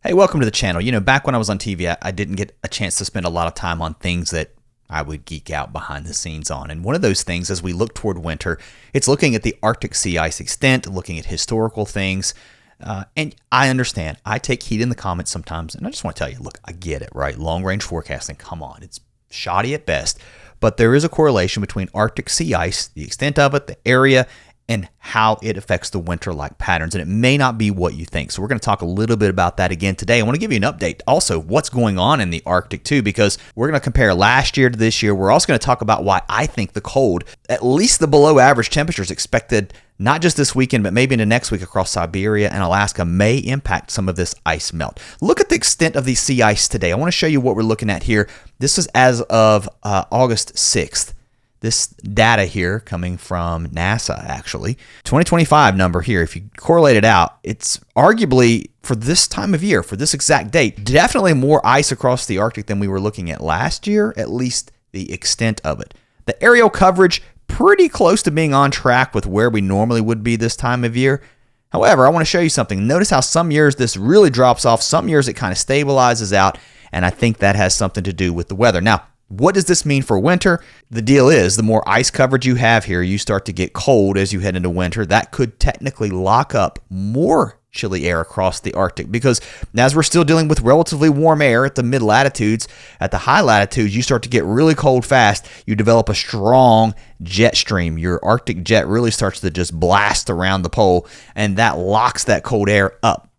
Hey, welcome to the channel. Back when I was on TV, I didn't get a chance to spend a lot of time on things that I would geek out behind the scenes on. And one of those things, as we look toward winter, it's looking at the Arctic sea ice extent, looking at historical things. And I understand. I take heat in the comments sometimes, and I just want to tell you, look, I get it, right? Long-range forecasting, come on. It's shoddy at best. But there is a correlation between Arctic sea ice, the extent of it, the area, and how it affects the winter-like patterns. And it may not be what you think. So we're going to talk a little bit about that again today. I want to give you an update also what's going on in the Arctic too, because we're going to compare last year to this year. We're also going to talk about why I think the cold, at least the below average temperatures expected not just this weekend, but maybe into next week across Siberia and Alaska, may impact some of this ice melt. Look at the extent of the sea ice today. I want to show you what we're looking at here. This is as of August 6th. This data here coming from NASA, actually. 2025 number here, if you correlate it out, it's arguably, for this time of year, for this exact date, definitely more ice across the Arctic than we were looking at last year, at least the extent of it. The aerial coverage, pretty close to being on track with where we normally would be this time of year. However, I want to show you something. Notice how some years this really drops off, some years it kind of stabilizes out, and I think that has something to do with the weather. Now, what does this mean for winter? The deal is, the more ice coverage you have here, you start to get cold as you head into winter. That could technically lock up more chilly air across the Arctic, because as we're still dealing with relatively warm air at the mid-latitudes, at the high latitudes, you start to get really cold fast. You develop a strong jet stream. Your Arctic jet really starts to just blast around the pole, and that locks that cold air up.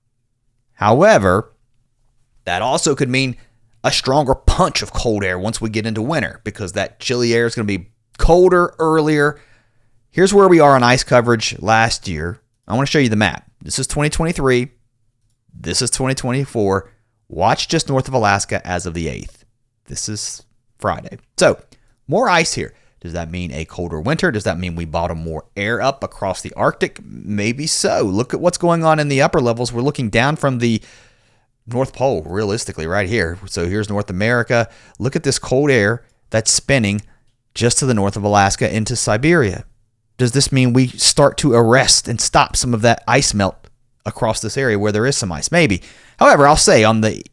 However, that also could mean a stronger punch of cold air once we get into winter, because that chilly air is going to be colder earlier. Here's where we are on ice coverage last year. I want to show you the map. This is 2023. This is 2024. Watch just north of Alaska as of the 8th. This is Friday. So, more ice here. Does that mean a colder winter? Does that mean we bottom more air up across the Arctic? Maybe so. Look at what's going on in the upper levels. We're looking down from the North Pole, realistically, right here. So here's North America. Look at this cold air that's spinning just to the north of Alaska into Siberia. Does this mean we start to arrest and stop some of that ice melt across this area where there is some ice? Maybe. However, I'll say on the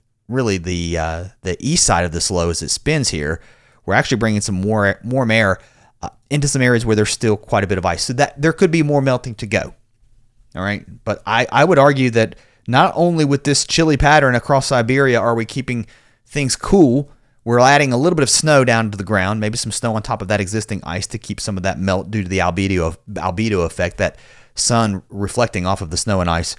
east side of this low as it spins here, we're actually bringing some warm air into some areas where there's still quite a bit of ice. So that there could be more melting to go. All right. But I would argue that not only with this chilly pattern across Siberia are we keeping things cool, we're adding a little bit of snow down to the ground, maybe some snow on top of that existing ice to keep some of that melt due to the albedo effect, that sun reflecting off of the snow and ice.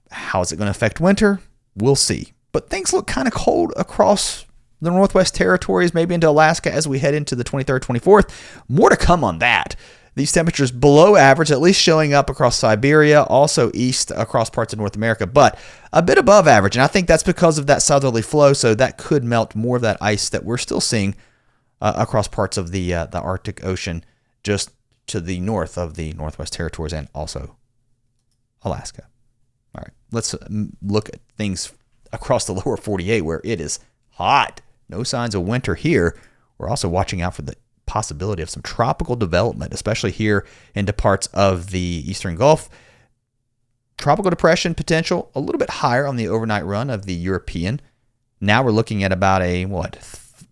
How is it going to affect winter? We'll see. But things look kind of cold across the Northwest Territories, maybe into Alaska as we head into the 23rd, 24th. More to come on that. These temperatures below average, at least showing up across Siberia, also east across parts of North America, but a bit above average. And I think that's because of that southerly flow, so that could melt more of that ice that we're still seeing across parts of the Arctic Ocean, just to the north of the Northwest Territories and also Alaska. All right, let's look at things across the lower 48 where it is hot. No signs of winter here. We're also watching out for the possibility of some tropical development, especially here into parts of the Eastern Gulf. Tropical depression potential a little bit higher on the overnight run of the European. Now we're looking at about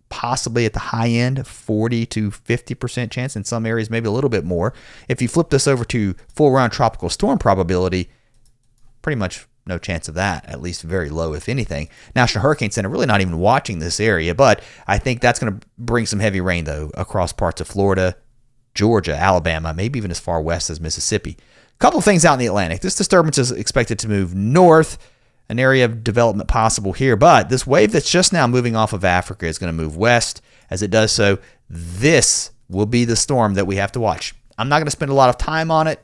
possibly at the high end, 40 to 50% chance in some areas, maybe a little bit more. If you flip this over to full round tropical storm probability, pretty much no chance of that, at least very low, if anything. National Hurricane Center really not even watching this area, but I think that's going to bring some heavy rain, though, across parts of Florida, Georgia, Alabama, maybe even as far west as Mississippi. A couple of things out in the Atlantic. This disturbance is expected to move north, an area of development possible here, but this wave that's just now moving off of Africa is going to move west. As it does so, this will be the storm that we have to watch. I'm not going to spend a lot of time on it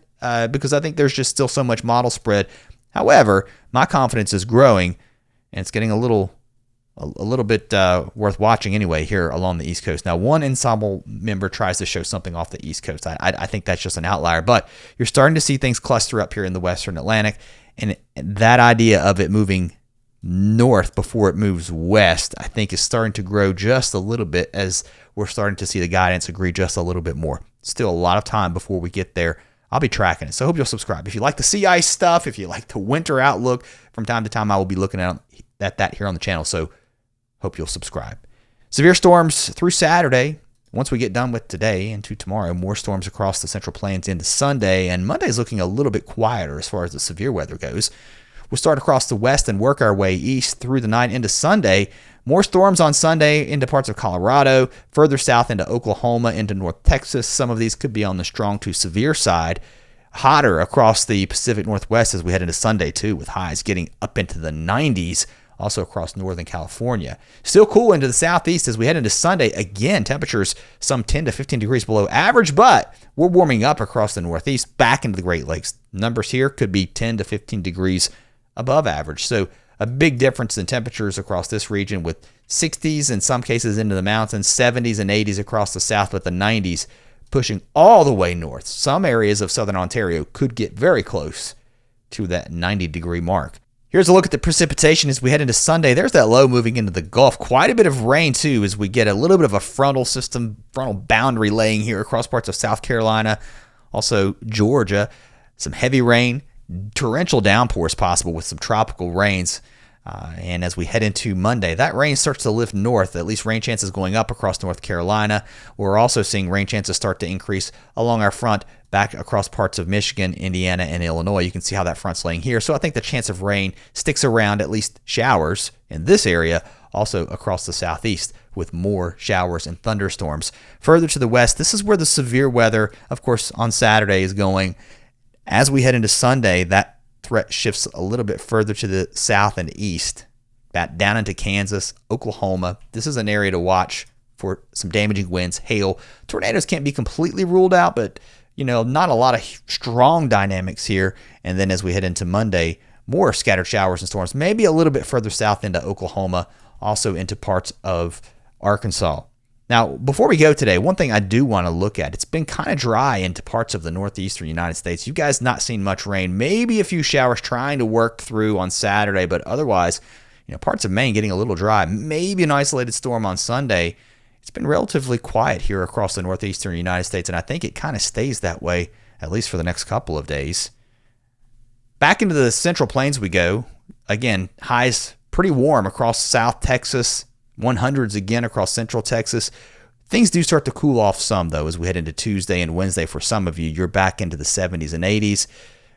because I think there's just still so much model spread. However, my confidence is growing, and it's getting a little bit worth watching anyway here along the East Coast. Now, one ensemble member tries to show something off the East Coast. I think that's just an outlier, but you're starting to see things cluster up here in the Western Atlantic, and that idea of it moving north before it moves west, I think, is starting to grow just a little bit as we're starting to see the guidance agree just a little bit more. Still a lot of time before we get there. I'll be tracking it. So I hope you'll subscribe. If you like the sea ice stuff, if you like the winter outlook, from time to time I will be looking at that here on the channel. So hope you'll subscribe. Severe storms through Saturday. Once we get done with today into tomorrow, more storms across the Central Plains into Sunday, and Monday is looking a little bit quieter as far as the severe weather goes. We'll start across the west and work our way east through the night into Sunday. More storms on Sunday into parts of Colorado, further south into Oklahoma, into North Texas. Some of these could be on the strong to severe side. Hotter across the Pacific Northwest as we head into Sunday too, with highs getting up into the 90s. Also across Northern California. Still cool into the southeast as we head into Sunday. Again, temperatures some 10 to 15 degrees below average, but we're warming up across the northeast back into the Great Lakes. Numbers here could be 10 to 15 degrees above average. So a big difference in temperatures across this region, with 60s in some cases into the mountains, 70s and 80s across the south, with the 90s pushing all the way north. Some areas of southern Ontario could get very close to that 90-degree mark. Here's a look at the precipitation as we head into Sunday. There's that low moving into the Gulf. Quite a bit of rain, too, as we get a little bit of a frontal boundary laying here across parts of South Carolina, also Georgia. Some heavy rain, torrential downpours possible with some tropical rains. And as we head into Monday, that rain starts to lift north, at least rain chances going up across North Carolina. We're also seeing rain chances start to increase along our front back across parts of Michigan, Indiana, and Illinois. You can see how that front's laying here. So I think the chance of rain sticks around, at least showers in this area, also across the southeast with more showers and thunderstorms. Further to the west, this is where the severe weather, of course, on Saturday is going. As we head into Sunday, that threat shifts a little bit further to the south and east, back down into Kansas, Oklahoma. This is an area to watch for some damaging winds, hail. Tornadoes can't be completely ruled out, but not a lot of strong dynamics here. And then as we head into Monday, more scattered showers and storms, maybe a little bit further south into Oklahoma, also into parts of Arkansas. Now, before we go today, one thing I do want to look at, it's been kind of dry into parts of the northeastern United States. You guys not seen much rain, maybe a few showers trying to work through on Saturday, but otherwise, parts of Maine getting a little dry. Maybe an isolated storm on Sunday. It's been relatively quiet here across the northeastern United States, and I think it kind of stays that way, at least for the next couple of days. Back into the Central Plains we go. Again, highs pretty warm across South Texas, 100s again across Central Texas. Things do start to cool off some, though, as we head into Tuesday and Wednesday. For some of you, you're back into the 70s and 80s,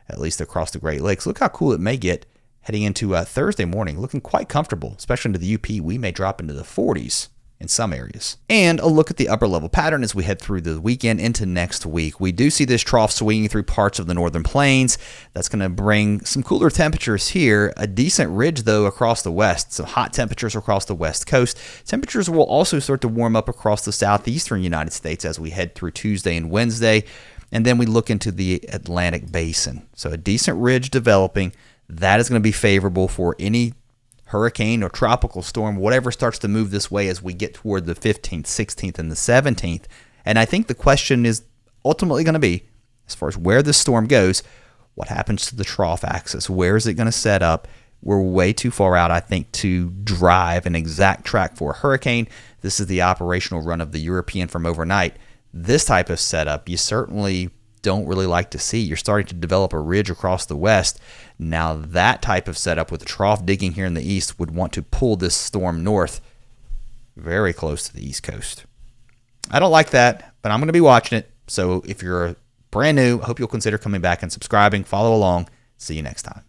at least across the Great Lakes. Look how cool it may get heading into Thursday morning, looking quite comfortable, especially into the UP. We may drop into the 40s in some areas. And a look at the upper level pattern as we head through the weekend into next week. We do see this trough swinging through parts of the northern plains. That's going to bring some cooler temperatures here. A decent ridge, though, across the west. So hot temperatures across the west coast. Temperatures will also start to warm up across the southeastern United States as we head through Tuesday and Wednesday. And then we look into the Atlantic basin. So a decent ridge developing. That is going to be favorable for any hurricane or tropical storm, whatever starts to move this way as we get toward the 15th, 16th, and the 17th. And I think the question is ultimately going to be, as far as where this storm goes, what happens to the trough axis? Where is it going to set up? We're way too far out, I think, to drive an exact track for a hurricane. This is the operational run of the European from overnight. This type of setup, you certainly don't really like to see. You're starting to develop a ridge across the west. Now that type of setup with the trough digging here in the east would want to pull this storm north very close to the east coast. I don't like that, but I'm going to be watching it. So if you're brand new, I hope you'll consider coming back and subscribing. Follow along. See you next time.